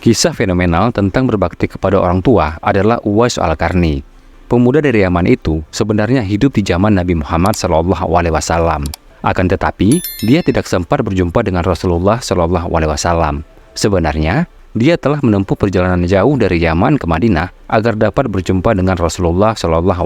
Kisah fenomenal tentang berbakti kepada orang tua adalah Uwais Al-Qarni. Pemuda dari Yaman itu sebenarnya hidup di zaman Nabi Muhammad SAW. Akan tetapi, dia tidak sempat berjumpa dengan Rasulullah SAW. Sebenarnya, dia telah menempuh perjalanan jauh dari Yaman ke Madinah agar dapat berjumpa dengan Rasulullah SAW.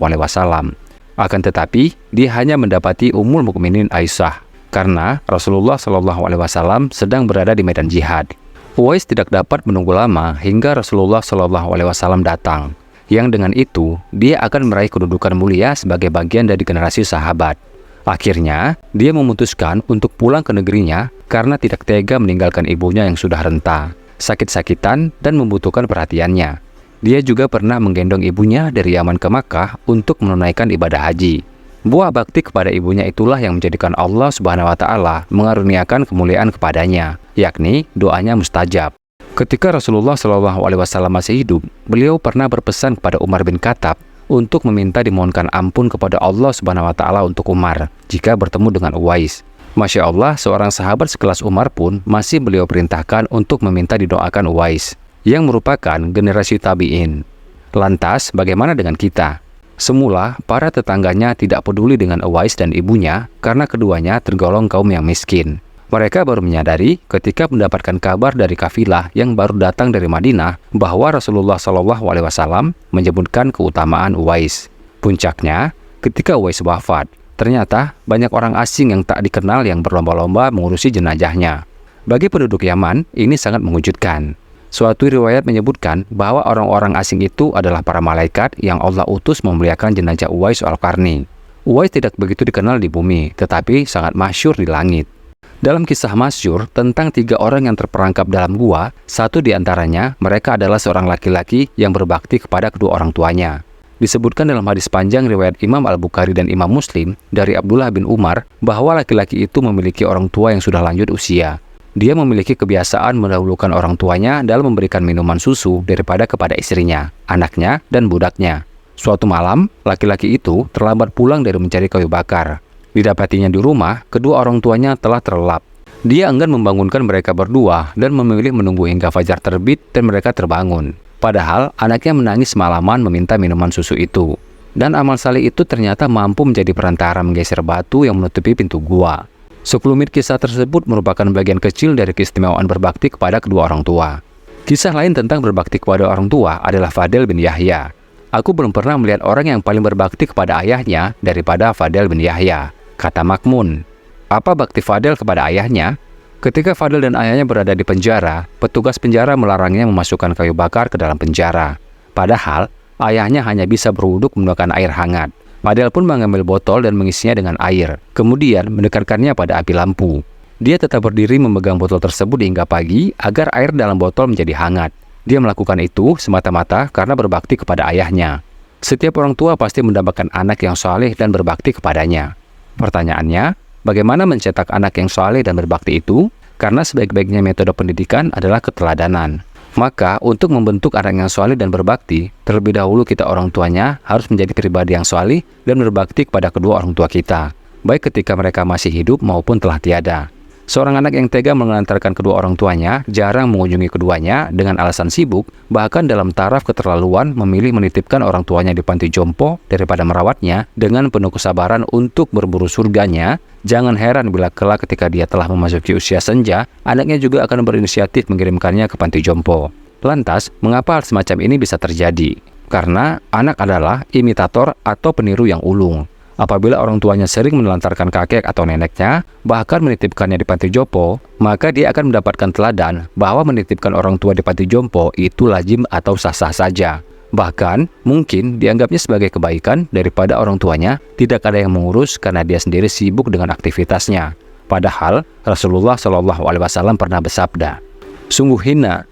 Akan tetapi, dia hanya mendapati Ummul Mukminin Aisyah karena Rasulullah SAW sedang berada di medan jihad. Uwais tidak dapat menunggu lama hingga Rasulullah SAW datang, yang dengan itu dia akan meraih kedudukan mulia sebagai bagian dari generasi sahabat. Akhirnya, dia memutuskan untuk pulang ke negerinya karena tidak tega meninggalkan ibunya yang sudah renta, sakit-sakitan, dan membutuhkan perhatiannya. Dia juga pernah menggendong ibunya dari Yaman ke Makkah untuk menunaikan ibadah haji. Buah bakti kepada ibunya itulah yang menjadikan Allah Subhanahu wa Ta'ala mengaruniakan kemuliaan kepadanya, yakni doanya mustajab. Ketika Rasulullah SAW masih hidup, beliau pernah berpesan kepada Umar bin Khattab untuk meminta dimohonkan ampun kepada Allah Subhanahu wa Ta'ala untuk Umar jika bertemu dengan Uwais. Masya Allah, seorang sahabat sekelas Umar pun masih beliau perintahkan untuk meminta didoakan Uwais, yang merupakan generasi tabi'in. Lantas, bagaimana dengan kita? Semula, para tetangganya tidak peduli dengan Uwais dan ibunya karena keduanya tergolong kaum yang miskin. Mereka baru menyadari ketika mendapatkan kabar dari kafilah yang baru datang dari Madinah bahwa Rasulullah SAW menyebutkan keutamaan Uwais. Puncaknya, ketika Uwais wafat, ternyata banyak orang asing yang tak dikenal yang berlomba-lomba mengurusi jenazahnya. Bagi penduduk Yaman, ini sangat mengejutkan. Suatu riwayat menyebutkan bahwa orang-orang asing itu adalah para malaikat yang Allah utus memuliakan jenazah Uwais Al-Qarni. Uwais tidak begitu dikenal di bumi, tetapi sangat masyhur di langit. Dalam kisah masyhur tentang 3 orang yang terperangkap dalam gua, satu di antaranya mereka adalah seorang laki-laki yang berbakti kepada kedua orang tuanya. Disebutkan dalam hadis panjang riwayat Imam Al-Bukhari dan Imam Muslim dari Abdullah bin Umar bahwa laki-laki itu memiliki orang tua yang sudah lanjut usia. Dia memiliki kebiasaan mendahulukan orang tuanya dalam memberikan minuman susu daripada kepada istrinya, anaknya, dan budaknya. Suatu malam, laki-laki itu terlambat pulang dari mencari kayu bakar. Didapatinya di rumah, kedua orang tuanya telah terlelap. Dia enggan membangunkan mereka berdua dan memilih menunggu hingga fajar terbit dan mereka terbangun. Padahal, anaknya menangis semalaman meminta minuman susu itu. Dan amal saleh itu ternyata mampu menjadi perantara menggeser batu yang menutupi pintu gua. Sekelumit kisah tersebut merupakan bagian kecil dari keistimewaan berbakti kepada kedua orang tua. Kisah lain tentang berbakti kepada orang tua adalah Fadl bin Yahya. Aku belum pernah melihat orang yang paling berbakti kepada ayahnya daripada Fadl bin Yahya, kata Makmun. Apa bakti Fadl kepada ayahnya? Ketika Fadl dan ayahnya berada di penjara, petugas penjara melarangnya memasukkan kayu bakar ke dalam penjara. Padahal, ayahnya hanya bisa berwuduk menggunakan air hangat. Fadl pun mengambil botol dan mengisinya dengan air, kemudian mendekatkannya pada api lampu. Dia tetap berdiri memegang botol tersebut hingga pagi agar air dalam botol menjadi hangat. Dia melakukan itu semata-mata karena berbakti kepada ayahnya. Setiap orang tua pasti mendapatkan anak yang saleh dan berbakti kepadanya. Pertanyaannya, bagaimana mencetak anak yang saleh dan berbakti itu? Karena sebaik-baiknya metode pendidikan adalah keteladanan. Maka, untuk membentuk anak yang saleh dan berbakti, terlebih dahulu kita orang tuanya harus menjadi pribadi yang saleh dan berbakti kepada kedua orang tua kita, baik ketika mereka masih hidup maupun telah tiada. Seorang anak yang tega menelantarkan kedua orang tuanya, jarang mengunjungi keduanya dengan alasan sibuk, bahkan dalam taraf keterlaluan memilih menitipkan orang tuanya di panti jompo daripada merawatnya dengan penuh kesabaran untuk berburu surganya. Jangan heran bila kelak ketika dia telah memasuki usia senja, anaknya juga akan berinisiatif mengirimkannya ke panti jompo. Lantas, mengapa hal semacam ini bisa terjadi? Karena anak adalah imitator atau peniru yang ulung. Apabila orang tuanya sering menelantarkan kakek atau neneknya, bahkan menitipkannya di panti jompo, maka dia akan mendapatkan teladan bahwa menitipkan orang tua di panti jompo itu lazim atau sah-sah saja. Bahkan, mungkin dianggapnya sebagai kebaikan daripada orang tuanya tidak ada yang mengurus karena dia sendiri sibuk dengan aktivitasnya. Padahal, Rasulullah SAW pernah bersabda, sungguh hina,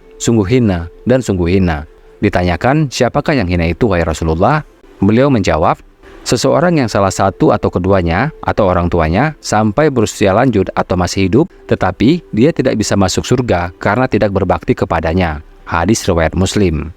dan sungguh hina. Ditanyakan, siapakah yang hina itu, wahai Rasulullah? Beliau menjawab, seseorang yang salah satu atau keduanya atau orang tuanya sampai berusia lanjut atau masih hidup, tetapi dia tidak bisa masuk surga karena tidak berbakti kepadanya. Hadis riwayat Muslim.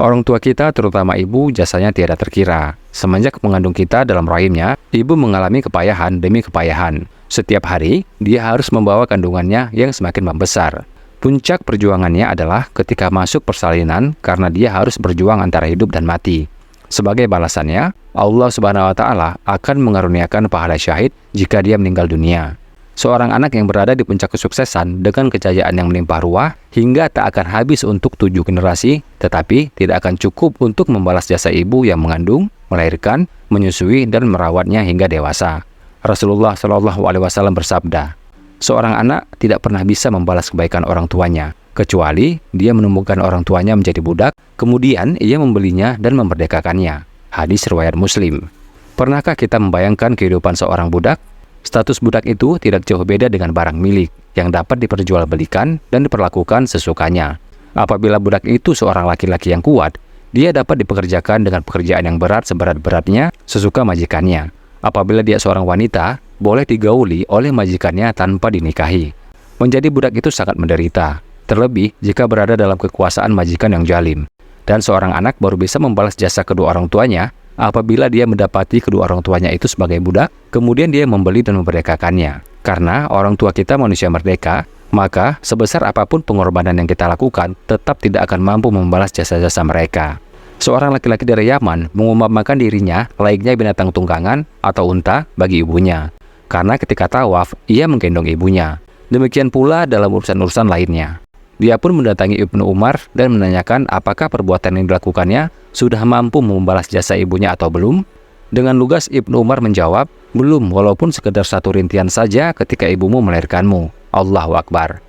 Orang tua kita, terutama ibu, jasanya tiada terkira. Semenjak mengandung kita dalam rahimnya, ibu mengalami kepayahan demi kepayahan. Setiap hari, dia harus membawa kandungannya yang semakin membesar. Puncak perjuangannya adalah ketika masuk persalinan karena dia harus berjuang antara hidup dan mati. Sebagai balasannya, Allah Subhanahu wa Ta'ala akan mengaruniakan pahala syahid jika dia meninggal dunia. Seorang anak yang berada di puncak kesuksesan dengan kejayaan yang melimpah ruah hingga tak akan habis untuk 7 generasi, tetapi tidak akan cukup untuk membalas jasa ibu yang mengandung, melahirkan, menyusui, dan merawatnya hingga dewasa. Rasulullah Shallallahu Alaihi Wasallam bersabda, seorang anak tidak pernah bisa membalas kebaikan orang tuanya, kecuali dia menemukan orang tuanya menjadi budak, kemudian ia membelinya dan memerdekakannya. Hadis riwayat Muslim. Pernahkah kita membayangkan kehidupan seorang budak? Status budak itu tidak jauh beda dengan barang milik yang dapat diperjualbelikan dan diperlakukan sesukanya. Apabila budak itu seorang laki-laki yang kuat, dia dapat dipekerjakan dengan pekerjaan yang berat seberat-beratnya sesuka majikannya. Apabila dia seorang wanita, boleh digauli oleh majikannya tanpa dinikahi. Menjadi budak itu sangat menderita, terlebih jika berada dalam kekuasaan majikan yang zalim. Dan seorang anak baru bisa membalas jasa kedua orang tuanya apabila dia mendapati kedua orang tuanya itu sebagai budak, kemudian dia membeli dan memerdekakannya. Karena orang tua kita manusia merdeka, maka sebesar apapun pengorbanan yang kita lakukan, tetap tidak akan mampu membalas jasa-jasa mereka. Seorang laki-laki dari Yaman mengumpamakan dirinya layaknya binatang tunggangan atau unta bagi ibunya. Karena ketika tawaf, ia menggendong ibunya. Demikian pula dalam urusan-urusan lainnya. Dia pun mendatangi Ibnu Umar dan menanyakan apakah perbuatan yang dilakukannya sudah mampu membalas jasa ibunya atau belum. Dengan lugas Ibnu Umar menjawab, belum, walaupun sekedar satu rintian saja ketika ibumu melahirkanmu. Allahu Akbar.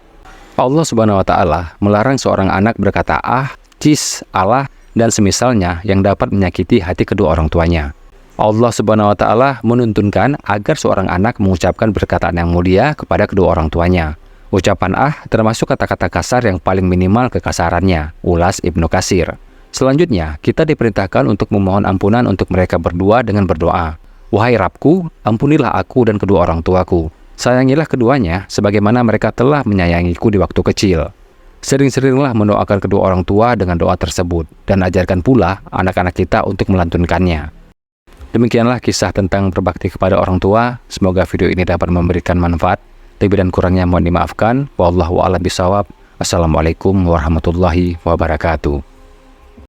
Allah Subhanahu wa Ta'ala melarang seorang anak berkata cis, alah, dan semisalnya yang dapat menyakiti hati kedua orang tuanya. Allah Subhanahu wa Ta'ala menuntunkan agar seorang anak mengucapkan perkataan yang mulia kepada kedua orang tuanya. Ucapan termasuk kata-kata kasar yang paling minimal kekasarannya, ulas Ibnu Katsir. Selanjutnya, kita diperintahkan untuk memohon ampunan untuk mereka berdua dengan berdoa. Wahai Rabbku, ampunilah aku dan kedua orang tuaku. Sayangilah keduanya sebagaimana mereka telah menyayangiku di waktu kecil. Sering-seringlah mendoakan kedua orang tua dengan doa tersebut, dan ajarkan pula anak-anak kita untuk melantunkannya. Demikianlah kisah tentang berbakti kepada orang tua. Semoga video ini dapat memberikan manfaat. Lebih dan kurangnya mohon dimaafkan. Wallahu a'lam bishawab. Assalamualaikum warahmatullahi wabarakatuh.